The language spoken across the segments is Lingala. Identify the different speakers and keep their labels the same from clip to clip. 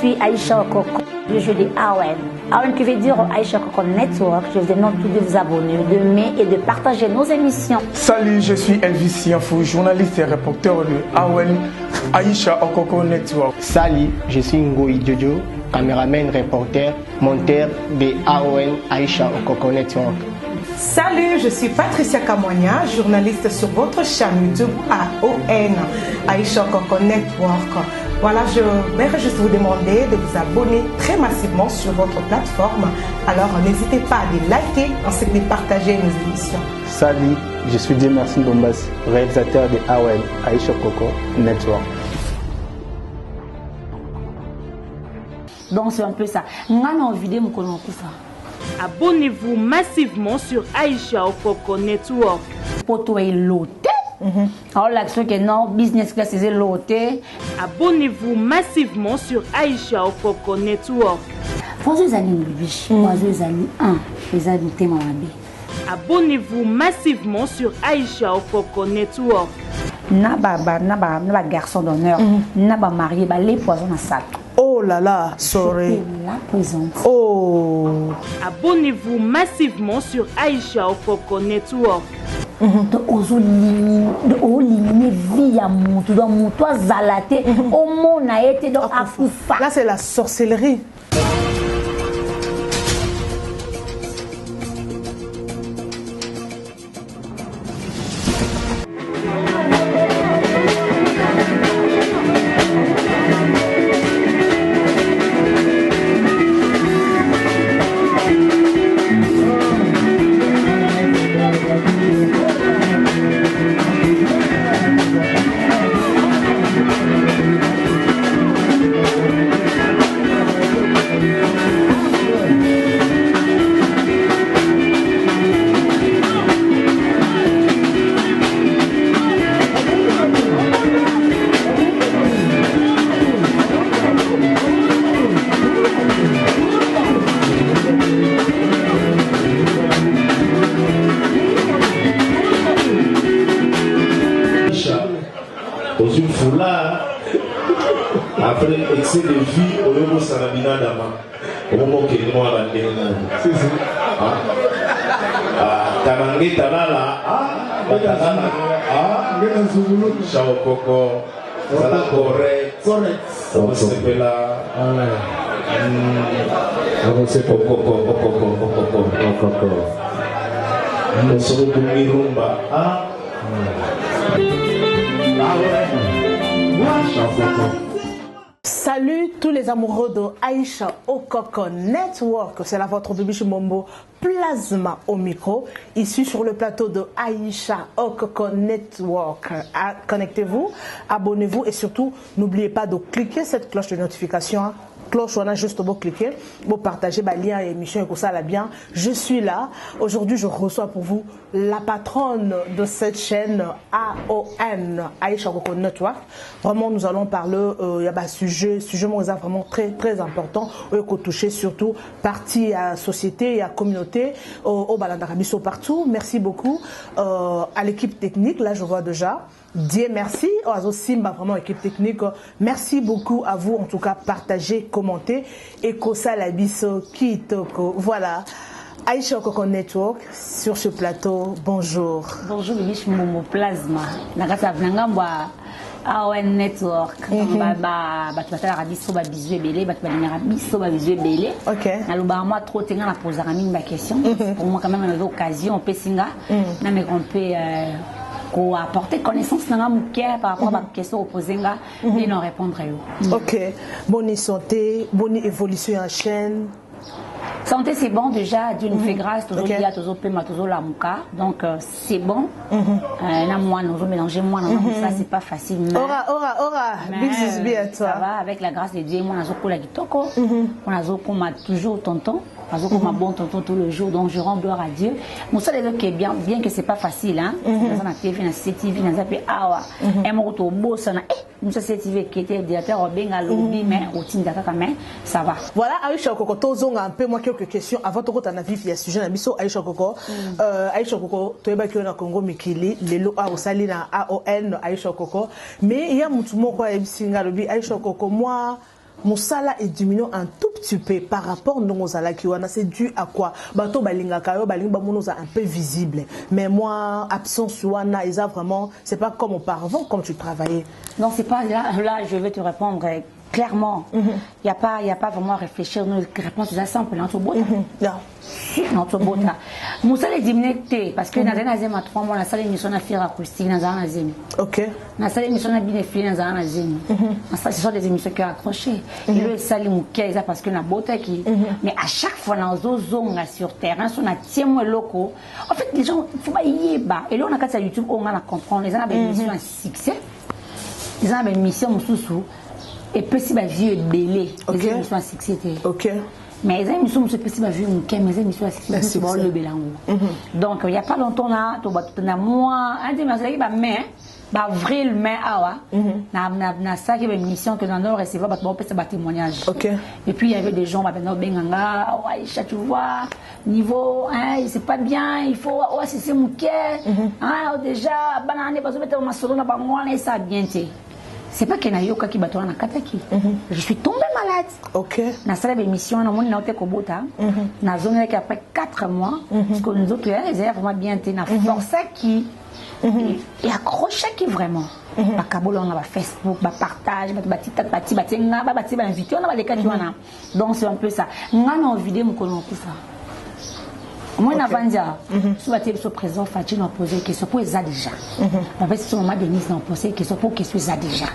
Speaker 1: suis Aïcha Okoko, je joue des AON. AON qui veut dire Aïcha Okoko Network. Je vous demande tous de vous abonner, d'aimer et de partager nos émissions.
Speaker 2: Salut, je suis Elvis Sianfou, journaliste et reporter de AON Aïcha Okoko Network.
Speaker 3: Salut, je suis Ngoï Jojo, caméraman, reporter, monteur de AON Aïcha Okoko Network.
Speaker 4: Salut, je suis Patricia Kamonia, journaliste sur votre chaîne YouTube AON Aïcha Okoko Network. Voilà, je vais juste vous demander de vous abonner très massivement sur votre plateforme. Alors n'hésitez pas à les liker ainsi que de partager nos émissions.
Speaker 5: Salut, je suis Dieu-Merci Dombas, réalisateur de AON Aïcha Okoko Network.
Speaker 1: Donc c'est un peu ça.
Speaker 6: Abonnez-vous massivement sur Aïcha Okoko Network.
Speaker 1: Poto est loté. Alors l'action que non business class c'est loté.
Speaker 6: Abonnez-vous massivement sur Aïcha Okoko Network. Abonnez-vous massivement sur Aïcha Okoko Network.
Speaker 1: Naba garçon d'honneur, naba marié, les poisons à sac.
Speaker 4: Oh là là, sorry.
Speaker 1: La présente.
Speaker 4: Oh.
Speaker 6: Abonnez-vous massivement sur Aïcha Okoko Network.
Speaker 4: Là c'est la sorcellerie.
Speaker 7: Après excès de vie, au niveau Sanabina Dama, au moment que nous avons Tanangé Tanala, Chao Coco, Sala correct, on se fait là. On se fait on se retrouve rumba.
Speaker 4: Salut tous les amoureux de Aïcha Okoko Network, c'est la votre Bibiche Mombo Plasma au micro, ici sur le plateau de Aïcha Okoko Network. Connectez-vous, abonnez-vous et surtout n'oubliez pas de cliquer cette cloche de notification. Cloche, on a juste beau cliquer, beau partager le lien et émission et que ça là bien. Je suis là. Aujourd'hui, je reçois pour vous la patronne de cette chaîne AON Aïcha Okoko Network. Vraiment, nous allons parler il y a un sujet vraiment très important où il toucher surtout partie à société et à communauté au Balandarabiso partout. Merci beaucoup à l'équipe technique. Là, je vois déjà. Dieu merci, Simba vraiment équipe technique. Merci beaucoup à vous en tout cas, partagez, commentez et Kosa Labiso Kitoko. Voilà. Aïcha Okoko Network sur ce plateau. Bonjour.
Speaker 1: Bonjour, Bibiche Momo Plasma. Nakasa Vnangamba AON Network.
Speaker 4: Ok.
Speaker 1: Moi trop tenga la poser une question. Pour moi quand même une occasion on peut singa. On peut pour apporter connaissance par rapport à la question posée et non répondre à eux.
Speaker 4: Ok. Bonne santé, bonne évolution en chaîne.
Speaker 1: Santé c'est bon déjà, Dieu nous fait grâce, toujours il y a toujours paiement, toujours la mouka, donc c'est bon. Là moi nous mélanger moi ça c'est pas facile.
Speaker 4: Ora, big zizbi à toi.
Speaker 1: Ça va avec la grâce de Dieu, moi nazo kola kitoko, on nazo koma toujours tonton. Parce que ma bon tonton tout le jour, donc je rends gloire à Dieu. Mon seul est que bien que c'est pas facile, hein. Dans la TV, dans la CTV, dans la PAWA, et mon retour beau, ça na, nous ça CTV qui était directeur au Benga lobby, mais au Tindaka quand même, ça va.
Speaker 4: Voilà, Aïcha Okoko, tozong un peu moi quelques questions avant de retourner à vivre il y a sujet na biso Aïcha Okoko. Aïcha Okoko, tu es baki na Congo Mikili, les lois au sali na AON Aïcha Okoko, mais il y a mutumo quoi ebsinga lobby Aïcha Okoko moi. Moussala est diminué un tout petit peu par rapport à nos alakiwana. C'est dû à quoi? Bato balinga kayo balinga bamunoza un peu visible. Mais moi, absence wana, ils a vraiment, c'est pas comme auparavant, comme tu travaillais.
Speaker 1: Non, c'est pas là, je vais te répondre clairement. Il n'y a pas vraiment à réfléchir. Nos réponses sont simples. Notre bota. Moussala est diminué parce que dans un azem à 3 mois, la salle émission a fait acoustique dans un azem.
Speaker 4: Ok.
Speaker 1: La salle émission a bien fait dans un azem. Ce sont des émissions qui ont accroché. Et le salle mouké, c'est parce que la beauté qui. Mais à chaque fois, dans nos zones sur terrain, on a tiens moins locaux. En fait, les gens, il faut pas y bas. Et là, on a qu'à YouTube, on a la comprendre. Les gens ont des émissions à succès. Les gens ont des émissions sous. Et puis si ma vie est belle, les émissions à succès.
Speaker 4: Ok.
Speaker 1: Mais les émissions se passent ma vie mais les émissions à succès c'est bon le belango. Donc il y a pas longtemps là, tu as moi un des masques bah mais bah vrai le mais awa na ça qui est une mission que dans nos recevoir bah on peut se battre témoignage. OK. Et puis il y avait des gens bah ben benganga Aïcha tu vois niveau hein c'est pas bien, il faut c'est mon cœur. Ah déjà banane parce que mettre ma solo na ba moi ça bien tu. C'est pas qu'il y a yoka qui battra na kataki. Je suis tombée malade. OK. Na salle d'émission na mon na kobota. Na zone qui après 4 mois parce que nous autres les airs vraiment bien été na force qui et accroché qui vraiment. Ba kabolo na ba Facebook, ba partage, ba invité on a les quatre wana. Donc c'est un peu ça. Nga na vidéo mon kono kufa. Moi, je suis présent, Fatine a posé une question pour les déjà. En fait, c'est maman Denise a posé une question pour les déjà.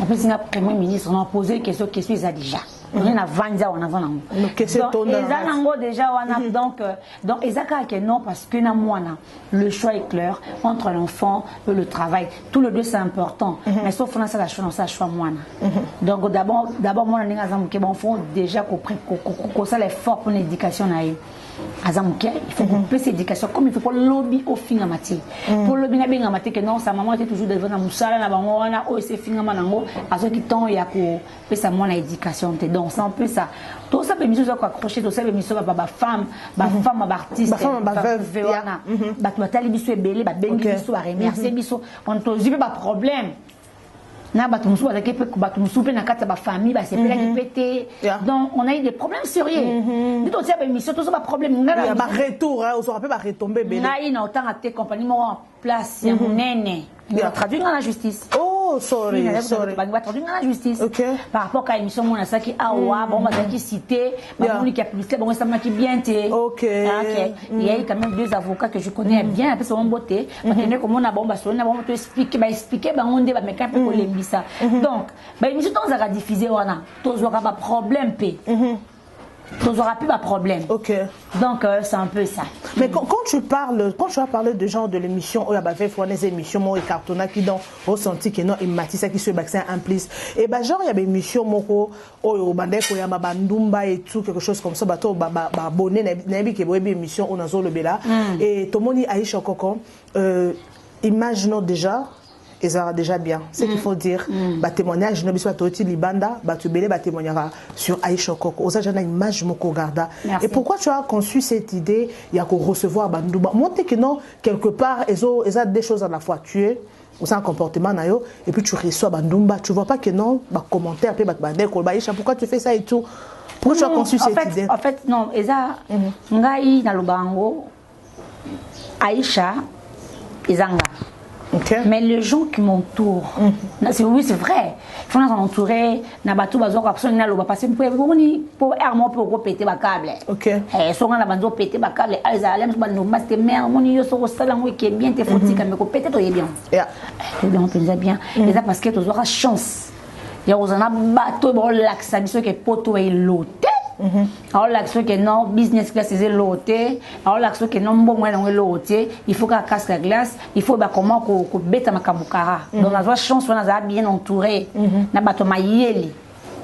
Speaker 1: En fait, c'est le Premier ministre a posé une question pour les déjà. On a vendu, on a vendu. Donc, déjà, donc, non, parce que le choix est clair entre l'enfant et le travail. Tout le deux, c'est important. Mais sauf que ça, la choix moi. Donc, d'abord, moi, on faut déjà qu'on ça l'effort pour l'éducation. Il faut qu'on puisse l'éducation comme il faut pour le lobby au fin en matière. Pour le lobby en matière que non, sa maman était toujours devant la moussala, la maman a aussi fin en manango, à ce qui temps il y a que ça moi l'éducation. Donc c'est un peu ça. Tout ça permet de accrocher, tout ça permet de femme, artiste, veuve, batali biso ebele, bengi biso remercier biso, on te dit pas problème. Na batumsu pe na kata ba famille ba c'est là qui pété donc on a eu des problèmes sérieux dit aussi ba mission tout ça pas problème ngara
Speaker 4: ba retour on se rappelle ba retomber belé
Speaker 1: na ina autant à tes compagnie en place ya munene il va traduire dans la justice.
Speaker 4: Oh sorry
Speaker 1: il va traduire dans la justice par rapport à l'émission mon ça qui awa bon ça qui cité bon qui a publicité bon ça m'a qui bien té. OK. Il y a quand même 2 avocats que je connais bien après son beauté maintenant comme on a bon on a te expliquer on débat mais quand pour les ça. Donc bah émission dans ça diffuser on a tous aura pas problème p. Tous aura plus pas problème. OK. Donc c'est un peu ça.
Speaker 4: Mais quand tu vas parler de genre de l'émission où il y a fait des émissions moi et cartona qui donc ressenti que non et Matissa qui se vaccin en plus et bah genre il y a des émissions moko au bandeko ya bandumba et tout quelque chose comme ça bato ba abonné na bi ke bo émission on a zo le bela et tomoni Aïcha Okoko imaginons déjà et ça va déjà bien. C'est qu'il faut dire, témoignage, je ne sais pas, Libanda, témoignera sur Aïcha Okoko. Osa j'ai une image moko garda. Et pourquoi tu as conçu cette idée, il y a qu'on recevoir Bandouba. Montre que non, quelque part, ils ont des choses à la fois. Tu es, ou un comportement nayo, et puis tu reçois Bandumba. Tu vois pas que non, commentaire, pourquoi tu fais ça et tout. Pourquoi tu as conçu cette idée?
Speaker 1: En fait, non, Eza, ngai na lubango, Aïcha, Ezanga.
Speaker 4: Okay.
Speaker 1: Mais les gens qui m'entourent, oui c'est vrai, il faut nous entourer, na batou bazo absolument na loba parce que pour armer pour péter ba câble.
Speaker 4: OK.
Speaker 1: Eh so na banzo péter ba câble, ils allaient me no master mère moni yo so sala moi qui est bien te foti quand me péter to bien.
Speaker 4: Yeah.
Speaker 1: Donc on bien. Et ça parce que tu auras chance. Il y a osana bateau bon l'accès biso que poto est loté. Alors l'action que non business class c'est loté, alors l'action que non bon moi dans loté, il faut qu'à casse la glace, il faut ba comment ko beta makabukara. Donc la chance on a bien entouré na bato mayeli.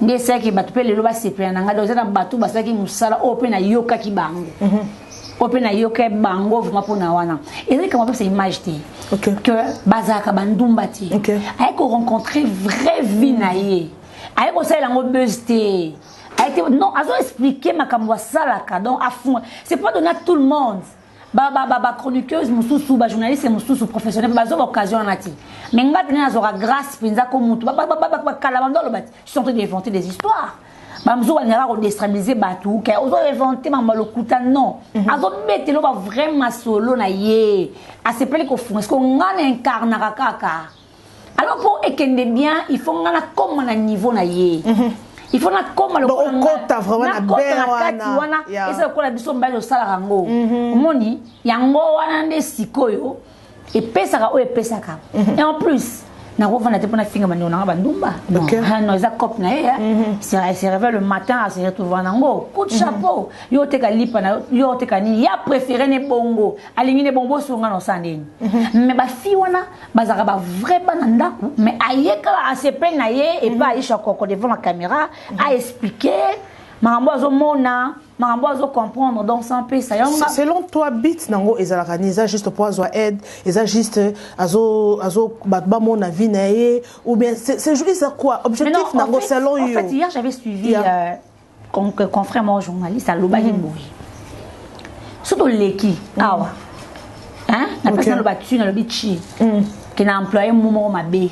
Speaker 1: Nde c'est que bato pe le loba c'est plein nga donc na bato ba ça qui musala open na yoka ki bango. Open na yoka bango vraiment pour na wana. Et c'est comment c'est image que bazaka bandumba ti. Avec rencontrer vraie vie na yé. Avec ça la ngo buzzté. Non, ils ont expliqué ma salaka donc à fond. C'est pas donné à tout le monde. chroniqueuse mususu ba journaliste mususu professionnel bazo occasion nati mais ngati na zora grâce penza ko mutu kala bandolo bat ils sont en train d'inventer des histoires bamzo ba ngara ko déstabiliser batu ke ozo inventer mamba lokuta non azo betelo ba vraiment solo na ye a se pele ko fun est-ce qu'on ngana incarne kaka alors pour ekende bien il faut ngana comme na niveau na ye il faut na comme le
Speaker 4: kota vraiment na
Speaker 1: wana et ça ko la biso mbazo sala rango moni yango wana nde sikoyo et pesaka o et pesaka et en plus na rovana te pona finga mano na bandumba non non za cop na ya se réveille le matin se retrouve nango coup de chapeau yo te ka lipa na yo te ka ni ya préféré ne bongo alingi ne bongo sunga no sandeni mais ba fi wana bazaka ba vrai bananda mais ayeka a se peine na ye et pas Aïcha Okoko devant la caméra à expliquer marambo azomona marambo azo comprendre donc sans paix ça yanga
Speaker 4: selon toi bit nango ezalaka ni za juste pour azo aide eza juste azo ba mona vie na ye ou bien c'est juste quoi objectif nango selon yo.
Speaker 1: En fait hier j'avais suivi confrère mon journaliste à Lobahi Boui surtout leki awa hein na personne le battu na le bichi qui n'a employé momo mabe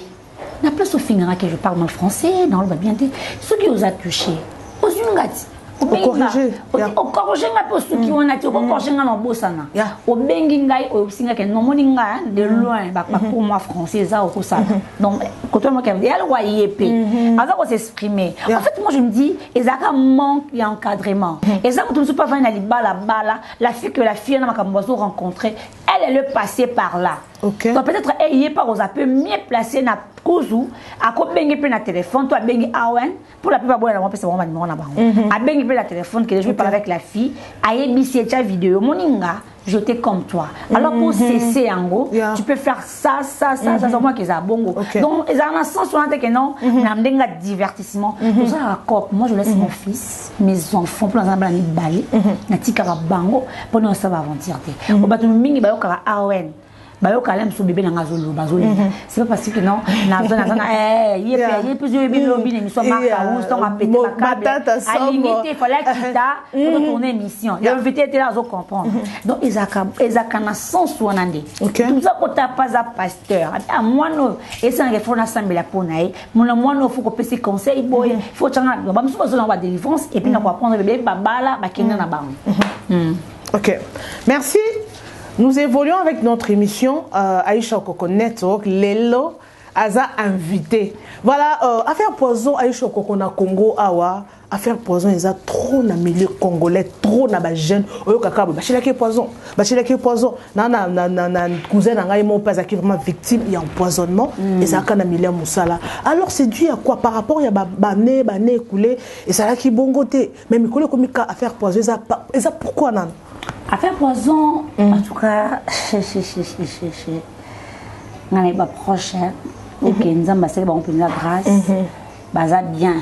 Speaker 1: na place au finira que je parle mal français dans le bien ceux qui os a touché aux ungati corriger nga po suki wana ti ko corriger nga no bosana o bengi ngai o singa ke no moni nga de loin ba pour moi français ça ko ça donc quand on me dit elle wa yep avant qu'on s'exprimer en fait moi je me dis ezaka manque d'encadrement et ça tout pas venir ali bala la fille que la fille na makambozo rencontrer elle est passée par là donc peut-être elle y est pas aux peu mieux placé na kuzu ako bengi pe na téléphone toi bengi awen pour la plupart bon on peut se vraiment numéro na bango a bengi pe la téléphone que je vais parler avec la fille ayebi si ta vidéo moninga je t'ai comme toi alors pour cesser en gros tu peux faire ça ça moi qui ça bongo donc ils en a sens sur que non na mdenga divertissement tout ça raccord moi je laisse mon fils mes enfants pour ensemble ni balé na tikara bango pour nous ça va aventure te o batu mingi ba yokara awen bayo kalem so bébé na ngazolo bazoli c'est pas parce que non na zona yé plusieurs bébé lobby ni so marka ou so ma pété ma câble à limiter fallait quitter pour tourner émission l'invité était là zo comprendre donc ezaka na sens wanande tout ça kota pas à pasteur à moi no et ça il faut na sambela ponae mon moi no faut ko pesi conseil boy faut tanga ba mso zo na ba délivrance et puis na ko apprendre bébé babala ba kenda na bango.
Speaker 4: OK, merci. Nous évoluons avec notre émission Aïcha Okoko Network. Lelo Aza invité. Voilà, affaire poison Aïcha Okoko na Congo awa. Affaire poison ils a trop na milieu congolais, trop na ba jeune. Oyo kaka ba chila ki poison. Na cousin na ngai mon père qui vraiment victime il y a empoisonnement et ça kana milieu musala. Alors c'est dû à quoi par rapport ya bané écoulé et ça là qui bongoté. Mais mikolo komika affaire poison ça pourquoi nan?
Speaker 1: Affaire poison, en tout cas, on n'est pas proche. Ok, nous avons passé bon peu de grâce. Baza bien.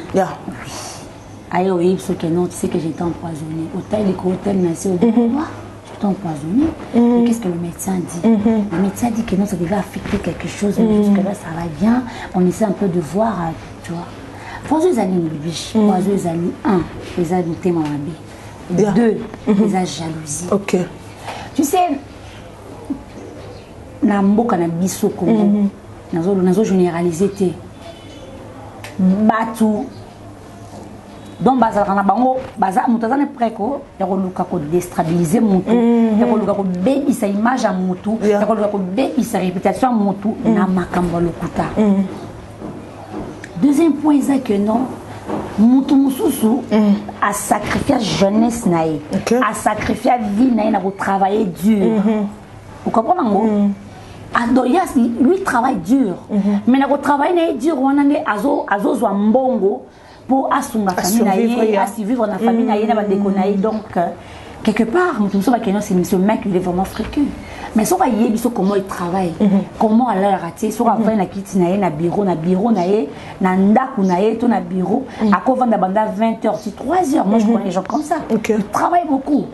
Speaker 1: Aïe, oui, parce que non, tu sais que j'étais empoisonnée. Hôtel, merci au départ. J'étais empoisonnée. Mais qu'est-ce que le médecin dit? Le médecin dit que non, ça devait affecter quelque chose. Mais jusque là, ça va bien. On essaie un peu de voir, tu vois. Poison, les amis, poison, les amis, les amis, t'es ma mabé. 2, les jalousie.
Speaker 4: OK.
Speaker 1: Tu sais, na mboka na biso Congo, nazo généraliser te. Batu. Donc baza na bango, baza mutazana preko, ya koluka ko déstabiliser mutu, ya koluka ko baby sa image à mutu, ya koluka ko baby sa réputation mutu na makambo lokuta. Deuxième point c'est que non mutu mususu a sacrifié jeunesse naïe, a sacrifié vie naïe na pour travailler dur. Vous comprenez ngo? Adoyas lui travaille dur. Mais na ko travailler naïe dur on ane azo zo mbongo pour assumer la famille naïe, à survivre dans la famille naïe na ba déconnaï donc quelque part mutu mususu ba keno c'est ce mec il est vraiment fréquent. Mais si on a comment il travaille, comment elle a raté, si on a fait na kiti na bureau na ndaku na to na bureau, à quoi vendre banda 20h, 3h, moi je connais des gens comme ça. Ils travaillent beaucoup.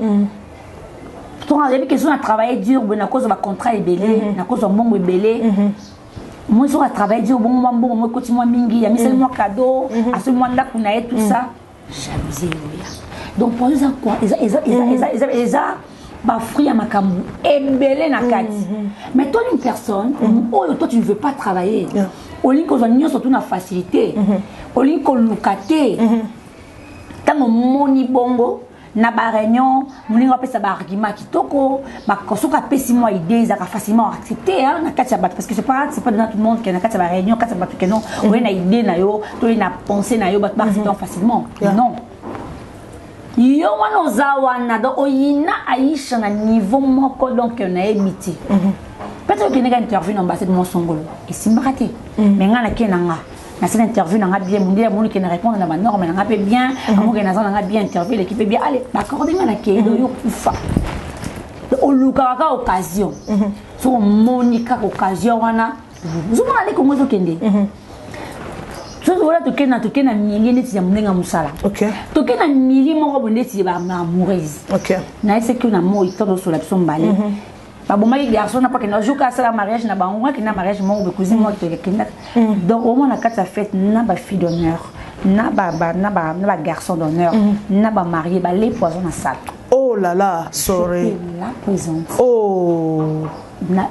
Speaker 1: Tout le monde question à travailler dur, à cause de ma contrat est belé, à cause de mon belé. Moi je travaille dur, bon moi continue mingi, y a mis seulement cadeau, à ce moment là qu'on a tout ça, jalousie. Donc pour eux quoi, ils ba fruit à makambu et belé na kati. Mais toi une personne, toi tu ne veux pas travailler. Au lieu que nous surtout na facilité. Au lieu que lucate. Tant moni bongo na ba réunion, moni va pesa ba argument kitoko, ba kosoka pesi moi idée ça facilement accepter hein na kati parce que c'est pas dans tout le monde qui na kati ba réunion, kati ba que non, on a idée na yo, to na pensée na yo ba accepter facilement. Non. Yo wana ozawana donc oyina Aïcha na niveau moko donc na ebiti. Peut-être que nega interview na ambassade de Monsongolo et si maraté. Mais ngana kenanga. Na cette interview na bien mundia moni qui na répondre na ba norme na pe bien, amoke na zana bien interview l'équipe bien allez, accorder na ke do yo kufa. O luka ka occasion. So monika occasion wana. Zuma ale ko mozo kende. So voilà toke na mingi neti ya munenga musala. OK. Toke na mingi moko boneti ba amoureuse. OK. Na ese que na mo itondo so la psombale. Ba boma ki garçon na pa que na joka sala mariage na bango ki na mariage mo be cousine mo to kenda. Donc au moins na kata fête na ba fille d'honneur, na ba garçon d'honneur, na ba marié ba les poisons na salle.
Speaker 4: Oh là là, sorry.
Speaker 1: La présente.
Speaker 4: Oh.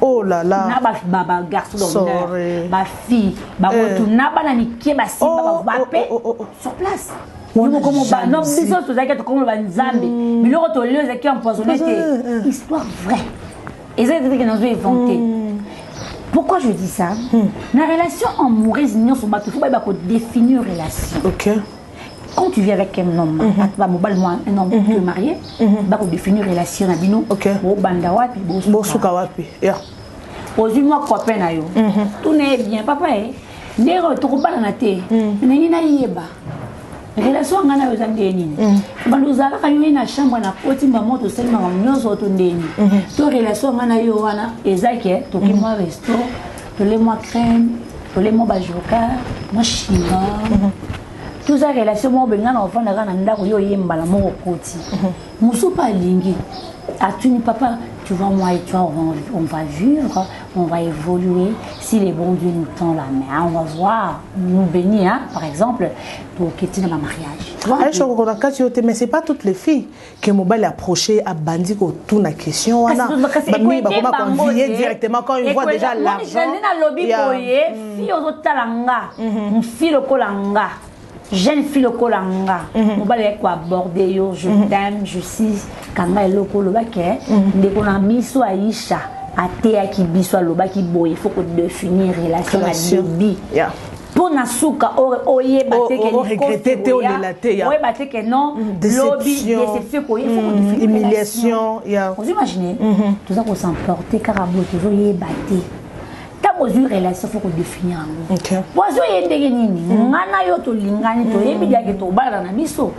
Speaker 4: Oh là là.
Speaker 1: Na ba garçon d'honneur, ba fille, ba moto na ba na nikie ba simba ba paix sur place. Non biso to zaki to comme ba nzambe. Mais le retour les zaki empoisonné c'est histoire vraie. Et ça c'est que nous avons inventé. Pourquoi je dis ça? La relation amoureuse nous sommes bateau, faut pas définir une relation. OK. Quand tu vis avec un homme, un homme qui est marié, bah pour définir relation na bino. OK. Bo banda wapi, bo
Speaker 4: suka wapi. Yeah.
Speaker 1: Aujourd'hui-moi copain na yo. Tout n'est bien papa eh. Ndero to ko bana na te. Nani na yeba. Relation ngana yo zande nini. Baluzala ka yo na chambre na poti ba moto selma nyoso to ndeni. To relation ngana yo wana ezake to ki moi resto, to le moi crème, to le moi bajoka, moi chinois. Tout ça relation mo benga na ofana kana ndako yo yemba la mo koti. Musu pa lingi. Atuni papa, tu vois moi et toi on va vivre, on va évoluer. Si les bons Dieu nous tend la main, on va voir nous bénir hein, par exemple pour quitter dans ma mariage.
Speaker 4: Aïcha Kokona mais c'est pas toutes les filles que mobile approché à bandi ko tout na question wana. Ba convier directement quand ils voient déjà l'argent.
Speaker 1: Je na lobby boye, fille au talanga, fille le kolanga. Jeune fille le kolanga, on va aller quoi aborder yo, je t'aime, je suis kanga eloko lobake, ndeko na biso Aïcha, atea ki biso lobaki boy, il faut que définir relation à debi. Pour nasuka oye bate que
Speaker 4: regretter te olelate ya.
Speaker 1: Oye bate que non, lobby c'est fait quoi, il faut que définir
Speaker 4: humiliation,
Speaker 1: vous imaginez, tout ça pour s'emporter carabo toujours y bate. Quand vous avez relation, il faut définir.
Speaker 4: OK.
Speaker 1: Poisson est déguéni. Ngana yo to lingani to yebi dia ke to bala na biso.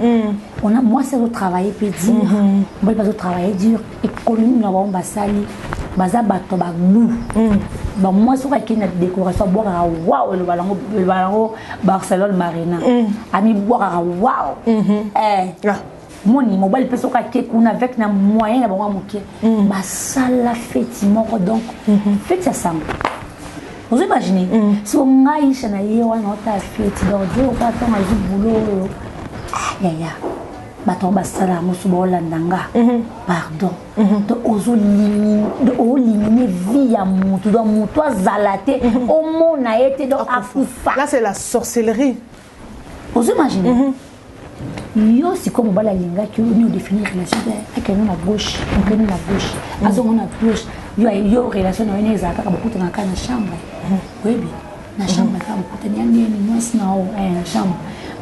Speaker 1: On a moi c'est au travailler peut dire. Moi pas au travailler dur économie na ba sali. Baza bato ba glou. Ba moi so ka kina décoration boire waouh le balango Barcelone Marina. Ami boire waouh. Moni mobile peut soka ke kuna avec na moyen na ba moké. Ba sala fête moko donc fête ça semble. Vous imaginez, si on a eu un aïe, on a fait dans deux ou quatre ans à boulot. Ya, bateau basala, moussou landanga. Pardon. De ozo liminer vie à moutou, dans moutou zalaté, au monde a été dans Afoufa.
Speaker 4: Là, c'est la sorcellerie.
Speaker 1: Vous imaginez? Yo c'est comme bala linga qui nous définir relation avec nous la gauche, on la gauche. Azo on a gauche. Yo relation na weneza kaka beaucoup na kana chambre. Oui bien. Na chambre kaka beaucoup ni nini moi sina na chambre.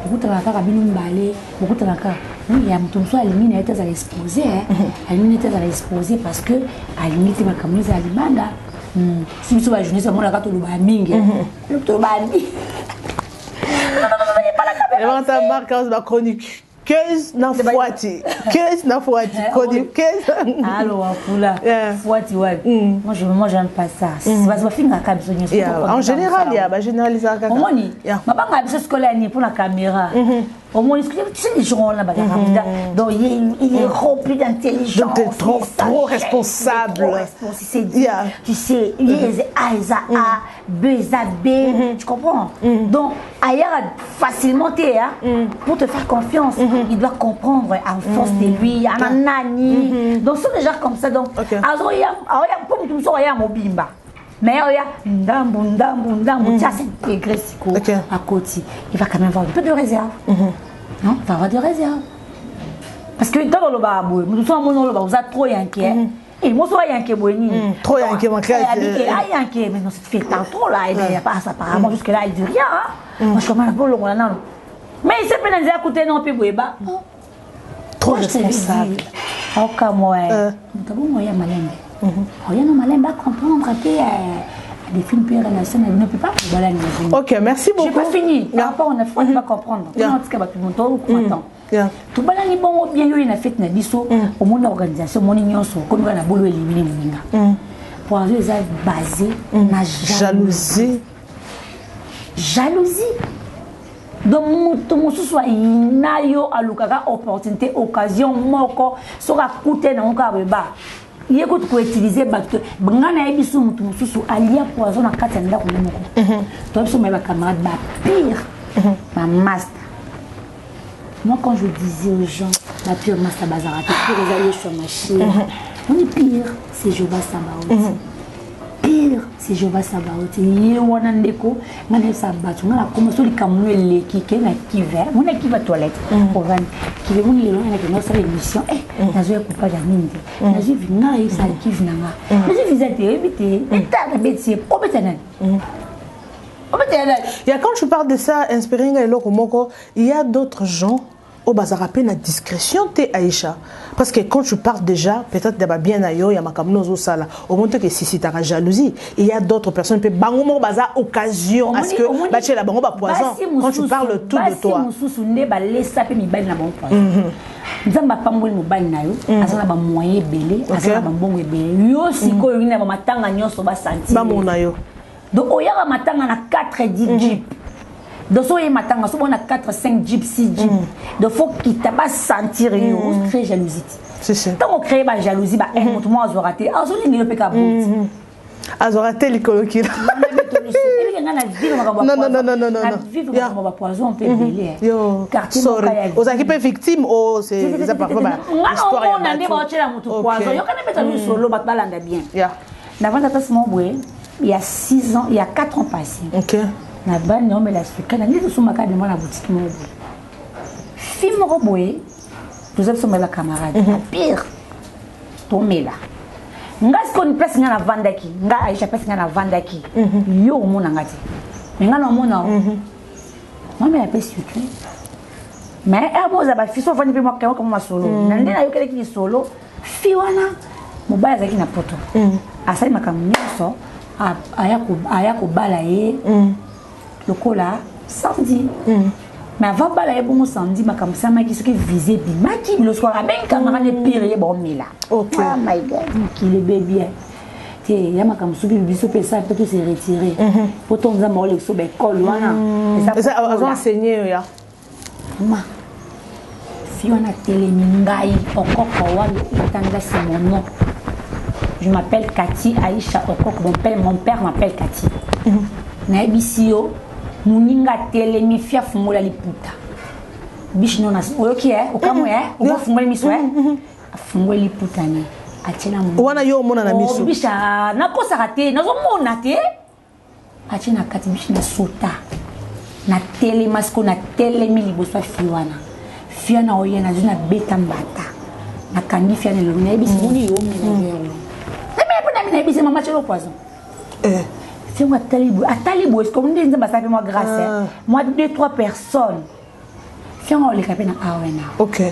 Speaker 1: Beaucoup na kaka binu mbale, beaucoup na kaka. Oui, ya mtu mso alimini était à l'exposer alimini était à l'exposer parce que alimini te makamwiza alimanda. Si mtu ba journée ça mona kato luba mingi. To ba mingi.
Speaker 4: Elle va ta marque dans la chronique. Qu'est-ce na fouati? Qu'est-ce na fouati? Chronique.
Speaker 1: Alors, Poula. Fouati, ouais. Moi, j'aime pas ça. C'est pas finir comme ça.
Speaker 4: En général, il y a généralisé.
Speaker 1: Moni. Ma banque a besoin scolaire pour la caméra. Au moins, tu sais, les gens là-bas, donc il est rempli d'intelligence.
Speaker 4: Donc, tu es trop responsable.
Speaker 1: Tu sais, il est A, B, B, tu comprends? Donc, ailleurs, facilement, pour te faire confiance, il doit comprendre en force de lui, en nani. Donc, c'est déjà comme ça. Donc, alors, il y a tout ça, il y a mon bimba. Mais il y a ça c'est intégré à côté. Il va quand même avoir un peu de réserve. Non, il va avoir de réserve. Parce que dans le bas, nous sommes vous êtes trop inquiets. Et moi, je suis inquiet.
Speaker 4: Trop inquiet, mon frère.
Speaker 1: Inquiet, mais non, ça fait tantôt là. Il n'y a pas ça, apparemment, jusque-là, il ne dit rien. Moi, je commence à le voir. Mais il s'est fait dans les côtés, non, puis bas.
Speaker 4: Trop responsable.
Speaker 1: Au cas moi, il y a malin. Il y a malin à comprendre que des films plus relation ne peut pas balayer.
Speaker 4: Ok, merci beaucoup.
Speaker 1: Je n'ai pas fini. Par rapport à on va comprendre. Comment est-ce que va tout le monde ou tout balayer bon bien eu une fête na biso au monde organisation mon nyonso comme na bolo éliminer moninga. Pour avoir ça basé na jalousie. Jalousie. Donc tout monde soit inayo alukaka opportunité occasion moko sera coûter na nka beba. Il écoute pour utiliser bateau bangana ebiso mutu mususu alia poison na kati nda ko moko. Toi biso ma camarade ba pire. Ma master. Moi, quand je disais aux gens, la pire master bazarate, pour les alliés sur ma chaîne, on est pire, c'est Jéhovah Sabaoth. Pire, c'est Jéhovah Sabaoth. Il y a un déco, on a sabato, on a commencé à camouer les qui va, on a qui va toilette, qui veut monter loin avec notre émission. Eh, n'a joué coupage à mine, n'a joué vina et ça qui vient là. N'a joué visiter, éviter, et t'as des bêtises, au bétail.
Speaker 4: Il y a quand tu parles de ça, inspiré il y a d'autres gens au bazar à la discrétion t'es Aïcha parce que quand tu parles déjà peut-être d'abord bien ailleurs il y a ma camino au sala au moment que si tu as jalousie il y a d'autres personnes peut bangomo bazar occasion à ce que bâcher la bango ba poison quand tu parles tout de toi
Speaker 1: ne ba laisser pe mi ba na bon poison nzamba pamboli mo ba na yo azala ba moyen belé azala ba mbongo belé yo siko yo na ba matanga nyonso ba sentir
Speaker 4: ba mona yo
Speaker 1: donc oyaka matanga na 4 10 jeep donc so matanga so bona 4 5 jeep 6 jeep donc faut qu'il t'a pas sentir on crée jalousie
Speaker 4: c'est ça
Speaker 1: donc on crée ba jalousie ba un autre moi azoraté azo ni le peka bon
Speaker 4: azoraté likoloki non
Speaker 1: vivre comme ba poison on peut belé quartier
Speaker 4: aux équipes victimes oh c'est ça parfois
Speaker 1: histoire on a débattu la moto poison yo kana mettre lui solo ba balanda bien d'avant ta passe mon boy il y a 6 ans, il y a 4 ans passés.
Speaker 4: Ok.
Speaker 1: La banne, non, mais la suite. Quand on est sur ma carte de moi, la boutique, mon boy. Film roboué, vous êtes sur ma camarade. Pire, tombé là. Nga ce qu'on place dans la vandaki. Nga Aïcha place dans la vandaki. Yo, mon angati. Mais nga non, mon non. Moi, mais la paix sucrée. Mais elle m'a dit, fils, on va venir moi comme moi solo. Nandé na yo quelqu'un qui solo. Fiwana, mon bail avec na poto. Asa ma camarade so. Ayako balaye lokola samedi mais avant balaye bon samedi ma comme ça ma qui ce que visé bi ma qui le soir ben camarade pire bon mila
Speaker 4: OK
Speaker 1: oh my god qui le bébé té ya ma comme soubi biso pe ça peut se retirer pour ton za mo le so be col wana
Speaker 4: et ça avant enseigner ya
Speaker 1: ma fiona télé mingai okoko wa itanga c'est mon nom. Je m'appelle Cathy Aïcha Okoko. Mon père m'appelle Cathy. Naibisio, Muninga Telemi Fia Fumola Liputa. Bishno Nas. Ok, Okamoe, Oka Fumola Miswe. Fumola Liputani. Achena Mou.
Speaker 4: Wana yo mona na miso.
Speaker 1: Bisha, Nako Sarate, Nazo Monate. Achena Cathy Bishna Sota. Na Telemasko, na Telemi Liboswa Fiwana. Fiana Oyena, Zuna Betambata. Na Kangi Fiana Luna, Bismoni Yo Mena. C'est ma match au poison. C'est moi talibou. À talibou, est-ce que vous dites que ça fait moi grâce? Moi 2-3 personnes. C'est moi les capitaines à Awena.
Speaker 4: Ok.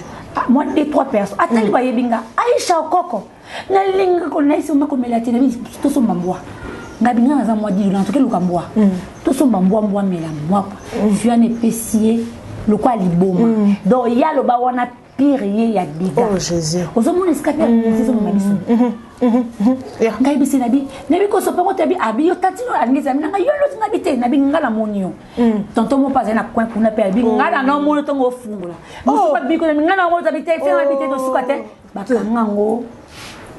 Speaker 1: Moi 2-3 personnes. À talibou yebinga. Aïcha Okoko. Na linga ko na isi mako melati na bi to so mbwa. Ngabinga na za moi di en tout cas lukambwa. To so mbwa mela moi. Fiane pesier le quoi liboma. Donc il y a le ba wana pire il y a dégâts.
Speaker 4: Oh Jésus.
Speaker 1: Aux hommes on escapé c'est ça mon ami. Ngai bisi nabi ko sopango tabi abi yo tatino angiza mina yo lo tinga bite nabi ngala monio. Tonton mo pas na coin kuna pe abi ngala na mo to ngo fungula. Mo so bi ko ngala mo tabi te fe habite to sukate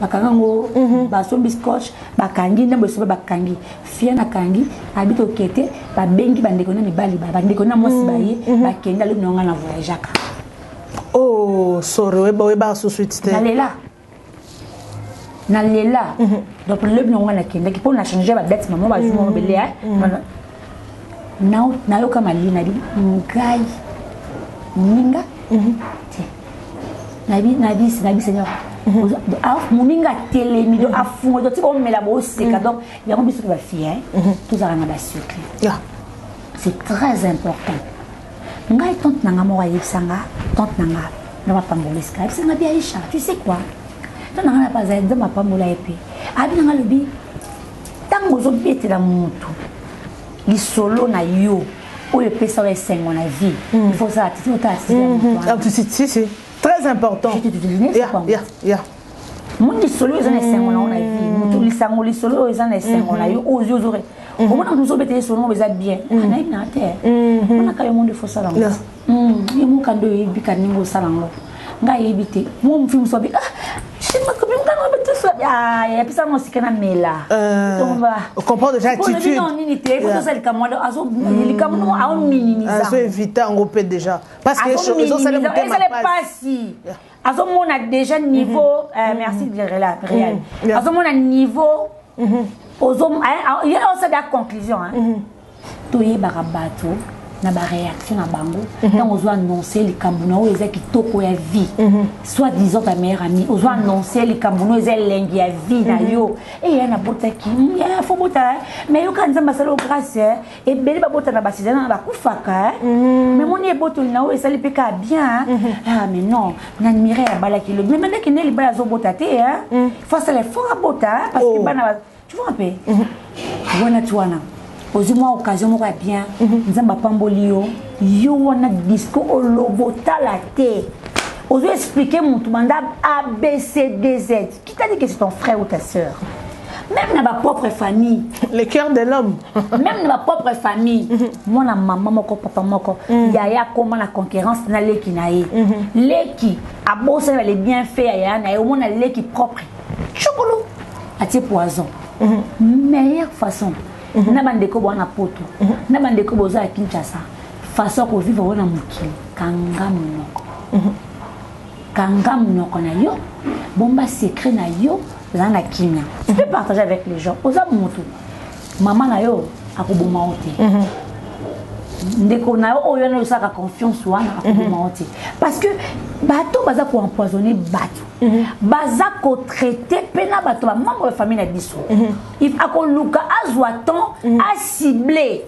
Speaker 1: bakangango basombi scotch bakangi ndembo so bakangi fia na kangi habito kete babengi bandeko na mibali bandeko na mosi baye bakenda le nonga na voyage aka.
Speaker 4: Oh sorry we ba so suite te.
Speaker 1: Nalela donc le nonga na kenda ki pour na changer ba bête maman ba jumo belé na yo kama lina bi ngai minga nabi seigneur moninga telemi do afungo do tipo mela bo seka donc yango biso ba fille tous à na ba secret. C'est très important. Ngai tante nanga mo yebsanga tante nanga na ba pamboleska c'est na bi Aïcha tu sais quoi tante nanga pas aide ma pamola epi abi nanga lobi tango zo bete la mutu li solo na yo o le pesa wa sengo na vie il faut ça tu
Speaker 4: si très important.
Speaker 1: Mon dit solo ils en essayent on a vie mutu li sango li solo ils en essayent on a yo aux yeux oreilles au moins nous so bete solo on bien na ina terre on a kayo monde faut ça là et mon kando yebi kaningo salango nga yebite mo mfim so bi shima ko binga no bete so ya pisa no sikana mela
Speaker 4: on comprend déjà attitude
Speaker 1: non ni té faut ça le camodo azo li camodo a on minimiser
Speaker 4: azo éviter en groupe déjà parce que les choses ça les
Speaker 1: pas si azo mon a déjà niveau merci de réel azo mon a niveau aux hommes il y a aussi des conclusions to yebaka bato na ba réaction na bango quand on doit annoncer les cambuno les kitoko ya vie soit disant ta meilleure amie on doit annoncer les cambuno les lengi ya vie na yo et ya na bota ki ya faut bota mais yo kanza masalo grâce et beli ba bota na basizana na ba kufaka mais mon e boto na o esali peka bien ah mais non na admirer ya bala ki le mais maintenant que ne li bala zo bota te faut ça les faut bota parce que bana tu vois un peu voilà toi na aux occasion mo bien nzamba pambolio yo wana disco o lobota la te aux expliquer mon tout manda A B C D Z qui t'a dit que c'est ton frère ou ta sœur même dans ma propre famille
Speaker 4: le cœur de l'homme
Speaker 1: même dans ma propre famille moi na maman moko papa moko yaya comment la concurrence na leki nae leki a bossé les bienfaits ya na au moins leki propre chokolo a ti poison meilleure façon na bandeko bwana poto na bandeko boza ya Kinshasa façon ko vivre wana mukili kanga munoko na yo bomba secret na yo zana kinya tu peux partager avec les gens oza mutu maman na yo akoboma ote ndeko na yo oyo na yosaka confiance wana akoboma ote parce que bato baza ko empoisonner bato baza ko traiter pena bato ba membre de famille na biso if akoluka azwa temps a cibler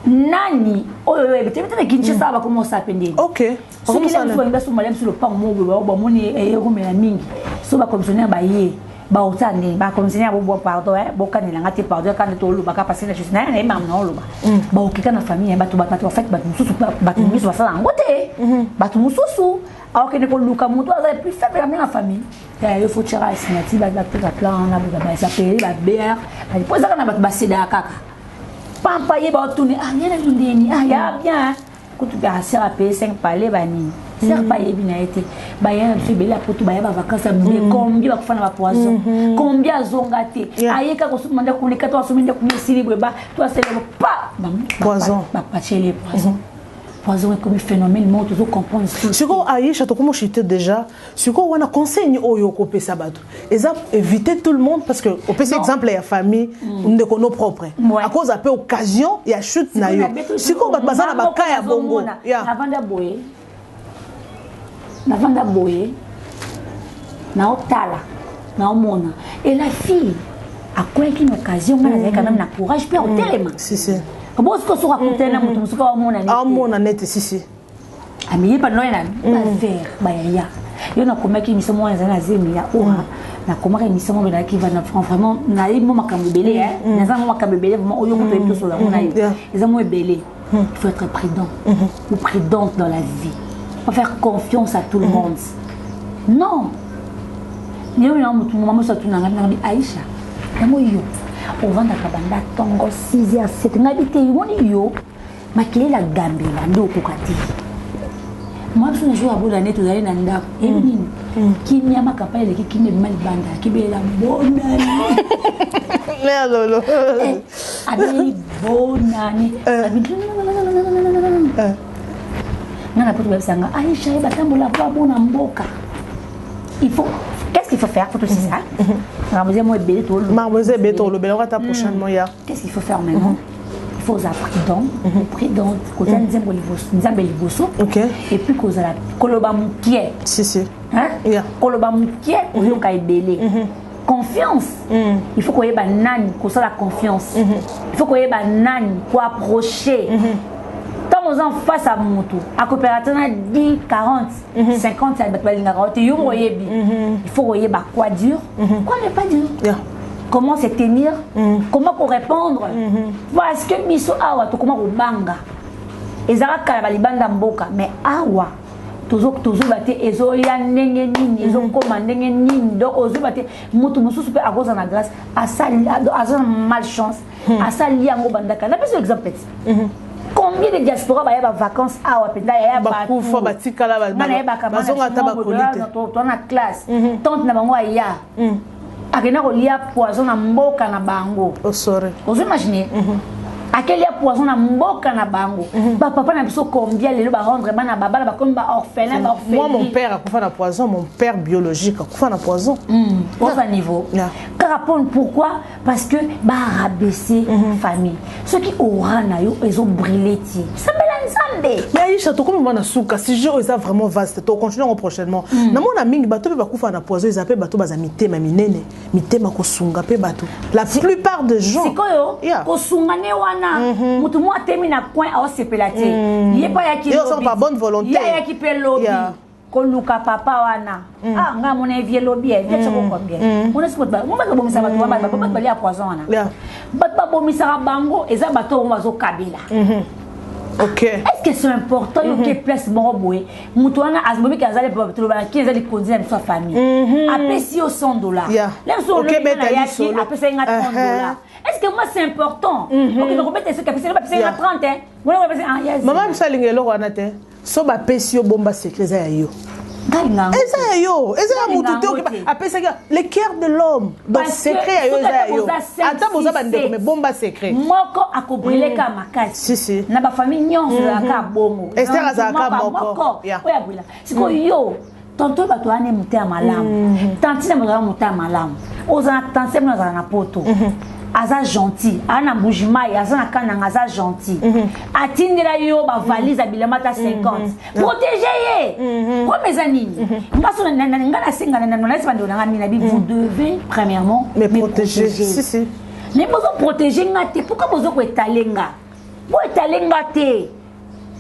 Speaker 1: nani oyo ebete na Kinshasa ba comment ça pende
Speaker 4: OK
Speaker 1: ce qui est faut ndaso malem sur le pan mo ba moni e romela mingi so ba commissionnaire ba ye ba otane ba commissionnaire bo pardon bo kanela ngati pardon quand to lo ba ka passer na juste na e mam na lo ba okika na famille bato en fait bato mususu bato mususu ba sala ngote bato mususu alors que ne ko luka mutu aza plus faible na famille il faut tirer estimati ba plan na ba ça payer ba bière ba poser na bato ba seda kaka papa ye ba tourner yana ndeni ya bien ko tu ga sera payer 5 palais ba ni sert pas ye bina été ba ya fait bela poto ba ya ba vacances mais combien ba kufana ba poisson combien zongate ayeka ko sumanda ko leka to suminde ko misilibre ba to asele pa
Speaker 4: poison
Speaker 1: ba pachele poison est comme phénomène moi tu comprends
Speaker 4: ce qu'on Aïcha to comment j'étais déjà ce qu'on on a conseillé oyo ko pesa bato ça éviter tout le monde parce que au pesa exemple ya famille de nos propres à cause à peu occasion il y a chute na yo ce qu'on va passer na baka ya bongo
Speaker 1: Navanda boye na otala na omona et la fille a quoi qu'une occasion on a quand même na courage puis au téléma
Speaker 4: si
Speaker 1: bon ce que sera côté na mutu musuka wa mona
Speaker 4: net si
Speaker 1: ami pas no na faire ba ya yo na komaki misomo na zana zemi ya ora na komaka misomo bela ki va na vraiment na mo makambo belé na za mo makambo belé vraiment oyo mutu ebito sola mona yo ezamo belé il faut être prudent ou prudente dans la vie pas faire confiance à tout le monde. Non. Il y a un moment où Aïcha, on va dans Kabanda, Tongo, 6h, 7h, yo, ma qui est la Gambie, la Ndokokati. Moi, je suis à bout d'année, tout allez dans le qui n'y a ma campagne, qui n'est mal banda, qui est la bonne année.
Speaker 4: Merde,
Speaker 1: Abi bonne année. Nana pour te sanga Aïcha batambola ba bona mboka. Il faut qu'est-ce qu'il faut faire pour tout ça? Mademoiselle moi belé tout.
Speaker 4: Mademoiselle belé tout le belé on va ta prochainement ya.
Speaker 1: Qu'est-ce qu'il faut faire maintenant? Il faut avoir prudent, côté nzambe liboso. OK. Et puis cause la koloba mukie.
Speaker 4: Si.
Speaker 1: Hein? Koloba mukie ou yo ka belé. Confiance. Il faut qu'on ait banane, qu'on soit la confiance. Il faut qu'on ait banane, qu'on approcher. Tant aux gens face à mon tour, à coopérateur on a 10, 40, 50, il faut qu'on ait quoi dur, quoi n'est pas dur. Comment se tenir, comment pour répondre. Parce que miso awa to comment au banga. Ezara kala libanda mboka mais awa toujours baté ezolia ndenge nini ezokoma ndenge nini donc ozobate mutu mususu pe akoza na grâce asali aza malchance asali yango bandaka na pese exemple combien de diaspora ba ya vacances awa penda ya ba
Speaker 4: kufa batikala ba bazonga ta ba kolite
Speaker 1: to na classe tante na bango ya akena ko lia poison na mboka na bango
Speaker 4: oh sorry
Speaker 1: ozo imaginer aquel a poison na mboka na bango ba papa na biso combien lelo ba rendre bana baba ba comme ba orphelin ba orphelin.
Speaker 4: Moi mon père a kufa na poison, mon père biologique a kufa na poison
Speaker 1: au niveau carapone pourquoi parce que ba rabaisser famille ceux qui aura na yo ils ont brûlé ti ça Nzambe.
Speaker 4: Mais Aïcha, to comme na souka, si je est vraiment vaste, to continuons prochainement. Na mon ami bato ba kufa na poison, ils appellent bato ba mitema minene, mitema ko sunga pe bato. La plupart des gens.
Speaker 1: C'est quoi yo? Ko sunga ne wana. Mutu mo atemi na coin a sepelate. Yé pas ya ki.
Speaker 4: Ils sont pas bonne volonté.
Speaker 1: Ya ki pe lobby. Ko luka papa wana. Ah nga mon vie lobby, vie choko combien. On est sport ba. Mo ba bomisa bato ba ba ya poison wana. Bato ba bomisa bango, eza bato on zo kabila.
Speaker 4: OK.
Speaker 1: Est-ce que c'est important que place bon boy mutuana azbobi ki azali pa to ba ki azali konzi na sua famille apesi au $100 là so le na yaki apesi nga $30 est-ce que moi c'est important OK donc peut-être ce qu'apesi ba pesi nga 30 hein moi on va pesi ah yes
Speaker 4: maman msalingelo wana te so ba pesi yo bomba secret za yo eza yo mutu te apesi le cœur de l'homme donc secret yo za yo ata boza bande mais bomba secret
Speaker 1: moko akobrele ka makasi
Speaker 4: si
Speaker 1: na ba famille nyonso ka bongo
Speaker 4: Esther azaka moko
Speaker 1: oya bwila siko yo tonto bato ane muta malamu tantina muta malamu ozana tanse mna na poto aza gentil ana boujima aza na kana aza gentil atindela yo ba valise abilamata 50 protéger ye comme mes amis ngaso ngana singa na nasi bando na ngani na bi vous devez premièrement
Speaker 4: me protéger si
Speaker 1: mais besoin protéger ngate pourquoi besoin ko etalenga bo etalenga te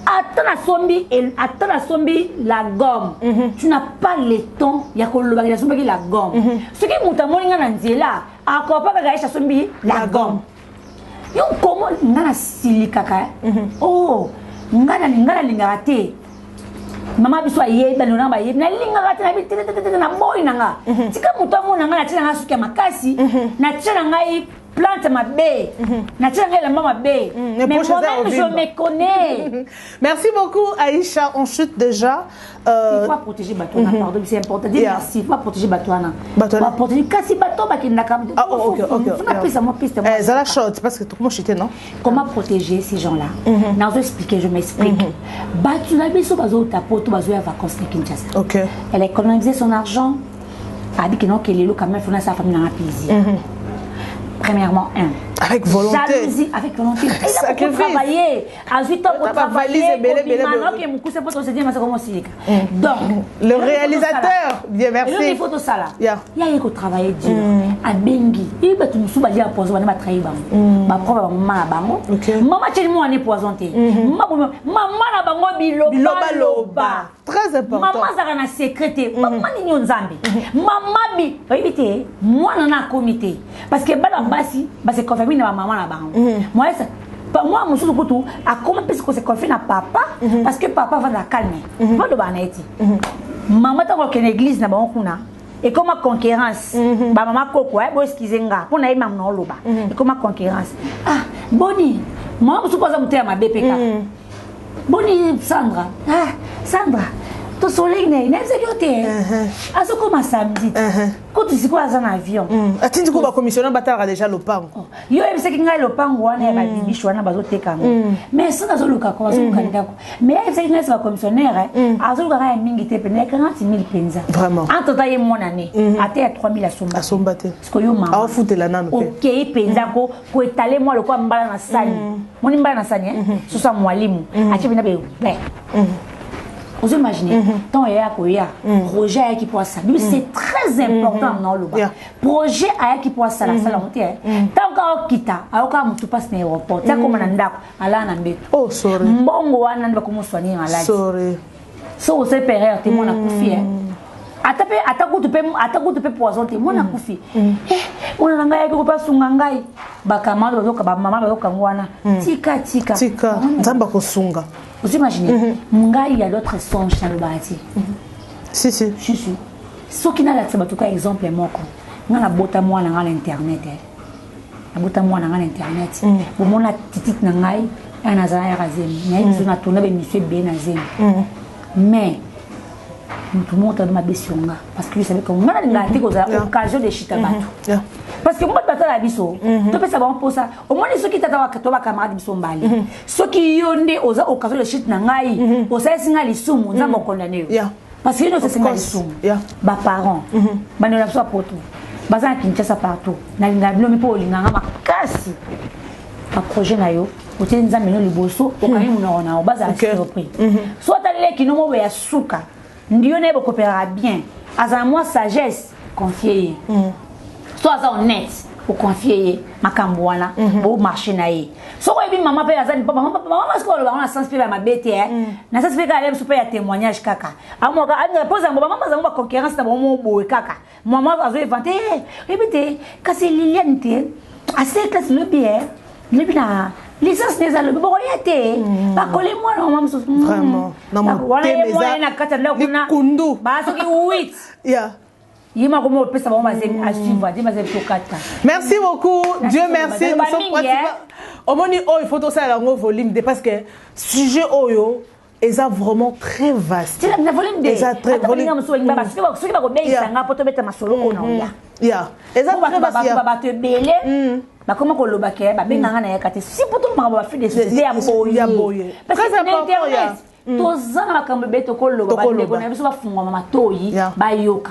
Speaker 1: attends la sombi la gomme tu n'as pas le temps ya ko loba la sombi la gomme ce qui mutamoni ngana nzela akopa ka gaisha sombi la gomme yo comment ngana silika ka oh ngana lingate mama biso aye balona ba ye na lingate na bitete na boy nanga tika mutamona ngana tina ngasuka makasi na tina ngai plante ma baie. Mais moi-même, je me connais.
Speaker 4: Merci beaucoup, Aïcha. On chute déjà.
Speaker 1: Il faut protéger Batouana, pardon, c'est important. Dis merci, il faut protéger Batouana. Il faut protéger Kassi Batou,
Speaker 4: ah, ok. C'est la chose, parce que tout le monde chutait, non?
Speaker 1: Comment protéger ces gens-là? Non, je explique, je m'explique. Batouana, biso bazo tapo, tout bazo à vacances de Kinshasa.
Speaker 4: Ok.
Speaker 1: Elle a économisé son argent. Elle a dit que non, qu'elle est là quand même, il faut sa famille dans un plaisir. Premièrement,
Speaker 4: avec volonté.
Speaker 1: Jalousie, avec volonté. Il a beaucoup travaillé. À 8 ans, pour travailler. Donc,
Speaker 4: le réalisateur, bien merci.
Speaker 1: Il faut tout ça là. Il y a travailler dur. À Bengi, il va tout nous aller à poison, on va trahir bango. Ma propre maman bango. Maman chez moi on est poisonné. Maman na bango biloba.
Speaker 4: Très important.
Speaker 1: Maman ça na secrétaire. Maman ni nzambe. Maman bi, éviter moi na comité parce que bana basi, c'est confirmé na maman na bango. Moi ça Bah moi mon sous kutu a comment parce que c'est confié na papa parce que papa va la calmer. Pas de banaiti. Maman ta ko l'église na ba kuna. Et comme concurrence, bah maman koko bo excusenga pour na imam no loba. Et comme concurrence. Ah, Boni, moi je suppose monter à ma BPK. Boni Sandra. Ah, Sandra. To soleil n'est sécurité. À ce comment samedi. Quand tu sais quoi dans avion.
Speaker 4: Atindi ko ba commissionnaire batara déjà le pan.
Speaker 1: Yo e se kinga le pan wana ba bibishi wana bazo tekanga. Mais ça dans le cas quoi so candidat. Mais e se kinga ba commissionnaire azo ka ya mingi te pene 40,000 penza.
Speaker 4: Vraiment.
Speaker 1: En total mon année até à 3,000 à somba.
Speaker 4: À somba te.
Speaker 1: Parce que yo mama.
Speaker 4: A foutre la nano pe.
Speaker 1: OK penza ko étaler moi le quoi mbala na sani. Moni mbala na sani so sa mwalimu. Achi bina be. Vous imaginez, tant il y a projet qui pourra ça. C'est très important dans le bas. Projet qui pourra ça, la salle montée. Tant qu'on quitte, alors qu'on tout passe dans l'aéroport, tant qu'on a un d'accord, alors on a un
Speaker 4: oh, sorry.
Speaker 1: Bon, on a pas comment soigner malade.
Speaker 4: Sorry.
Speaker 1: So, vous savez, père, t'es mon accoufi. Ataku tu peux poison, t'es mon accoufi. On a un gars qui passe sur un gars. Bakama, maman, bakangwana. Tika.
Speaker 4: Tika. Zamba kosunga.
Speaker 1: Vous imaginez, il y a d'autres songes dans le bâti.
Speaker 4: Si.
Speaker 1: Ce qui n'a pas de exemple, c'est moi. Je suis bota moi dans l'internet. Je bota moi dans l'internet. Pour mon petite nangai, un azar azem. Mais je tourné avec monsieur Ben azem. Mais tout le monde a ma bessionga parce que je savais que on a l'occasion de chita batu. Parce que moi batala biso to pesa ba pour ça au moins ceux qui tata to ba camarade biso mbali ceux qui yonde oza occasion de chita na ngai osa singa lisumu nzambo condamné parce que nous c'est singa lisumu ba parents ba ne la soit poto baza Kinshasa partout na ngabilo mi po linganga makasi ba projet na yo oteli nzambe no liboso okami munona o baza surpris soit aller qui no mo ya suka ndio ne ba coopérer bien à moi sagesse confier soit honnête pour confier makambo wana bo marché na ye so ko ebi mama pe azani papa mama parce que on a sens pe ma bête na sens pe ka aller super ya témoignage kaka amo ka anga pose ngo mama za ngo concurrence na bo mo boe kaka mama azo inventer ebite kasi Liliane te assez classe le bien le bien licence des allo bo yete ba coller moi non mama
Speaker 4: vraiment na mo te
Speaker 1: moi na kata na kuna ba so ki 8
Speaker 4: Merci beaucoup. Dieu merci. Nous sommes pratiquement. Au moment où il faut aussi aller au volume parce que sujet oyo est vraiment très vaste.
Speaker 1: C'est le volume de.
Speaker 4: C'est très volume.
Speaker 1: Comment on le baquet, na yakate. Si pour tout le monde va faire des sujets à boyer. Parce que internet. Tozana kambe beto kollo ba ndeko na biso ba fungwa mama toyi ba yoka.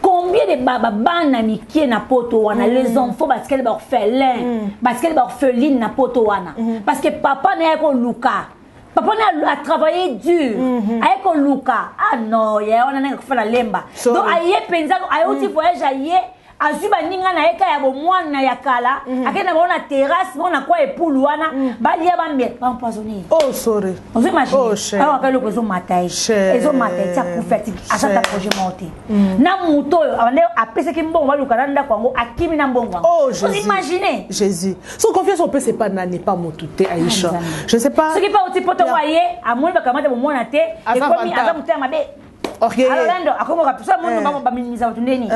Speaker 1: Combien de baba bana mikie na poto wana les enfants parce qu'elle ba orphelin, parce qu'elle ba orpheline na poto wana. Parce que papa na ko luka. Papa na a travaillé dur. Aye ko luka. Ah non, ya on na ko fa la lemba. Donc aye penza aye aussi voyage aye azuba ninga na eka ya bomwana ya kala akena bona terrasse bona kwa epulu wana bali ya bambie ba empoisonné.
Speaker 4: Oh sorry.
Speaker 1: Vous imaginez?
Speaker 4: Oh cher.
Speaker 1: Ah wakalo ko zo matai. Ezo matai tia ku fati asata projet monté. Na muto ande apesa ki mbongo baluka nda kwango akimi na mbongo.
Speaker 4: Oh
Speaker 1: Jésus. Vous imaginez?
Speaker 4: Jésus. Son confiance on peut c'est pas nani pas motuté Aïcha. Je sais pas.
Speaker 1: Ce qui pas aussi poto waye amoni ba kamata bomona te et comme azamuté mabe.
Speaker 4: OK.
Speaker 1: Alors akomo ka pesa mono ba minimiza utundeni.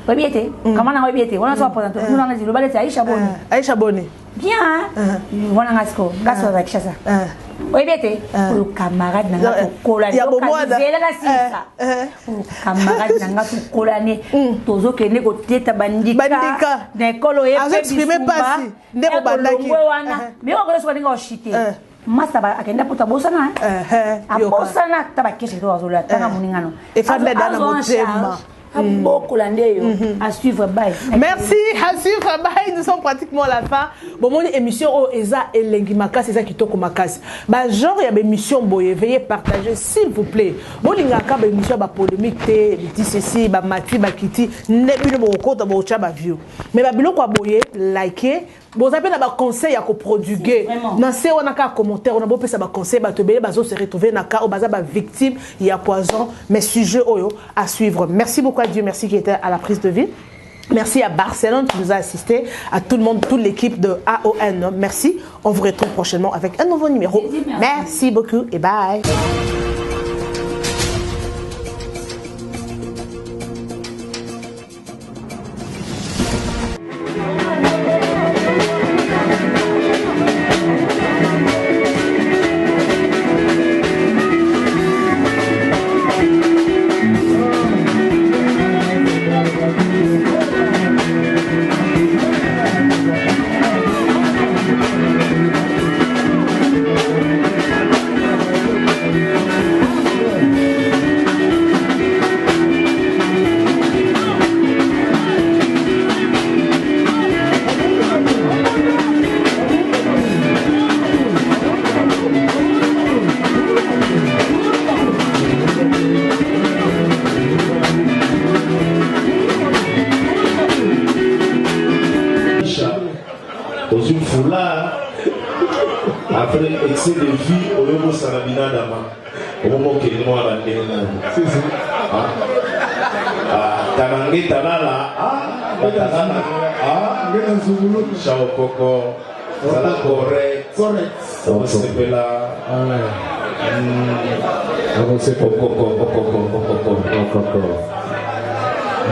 Speaker 1: Webiete, comment on a webiete, on a soit présenté, nous on a dit le balai c'est Aïcha Boni.
Speaker 4: Aïcha Boni.
Speaker 1: Bien, on a gasko, gasko avec ça. Webiete, le camarade n'a pas collé.
Speaker 4: Ya bomoa da.
Speaker 1: Le camarade n'a pas collé. Tozo que nego teta bandika.
Speaker 4: Bandika.
Speaker 1: Nekolo ye.
Speaker 4: Azo exprimer pas si. Nebo bandaki.
Speaker 1: Mais on va se dire chité. Masa ba akenda puta bosana abosana tabakeshe to azola tanga muningano
Speaker 4: efanda dana motema.
Speaker 1: À suivre bye.
Speaker 4: Merci, à suivre bye. Nous sommes pratiquement à la fin. Bon, mon émission Eza et Lengimakas, c'est ça qui toque Makas. Bah, genre, il y a une émission boye. Veuillez partager, s'il vous plaît. Bon, il y a une émission polémique, dit ceci, bah, Mati, bah, Kitty, n'est plus de mon compte, bah, au view. Mais bah, bilo quoi boye, likez. Bon, ça peut être un conseil à coproduguer. Dans ces commentaires, on a beau faire un conseil, bah, te béler, bah, se retrouver dans cas où bah, victime, il y a poison, mais sujet oyo à suivre. Merci beaucoup à Dieu, merci qui était à la prise de vie. Merci à Barcelone qui nous a assisté, à tout le monde, toute l'équipe de AON. Merci. On vous retrouve prochainement avec un nouveau numéro. Merci beaucoup et bye.
Speaker 7: Dans une foulard, après excès de vie, au niveau Sarabina Dama, au moment qu'il est noir à la Tanangé Tanala, Chao Coco, Sala correct, on se fait là. On se fait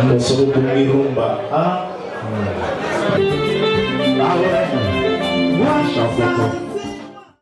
Speaker 7: on se retrouve rumba. Ah ouais. Chao Coco.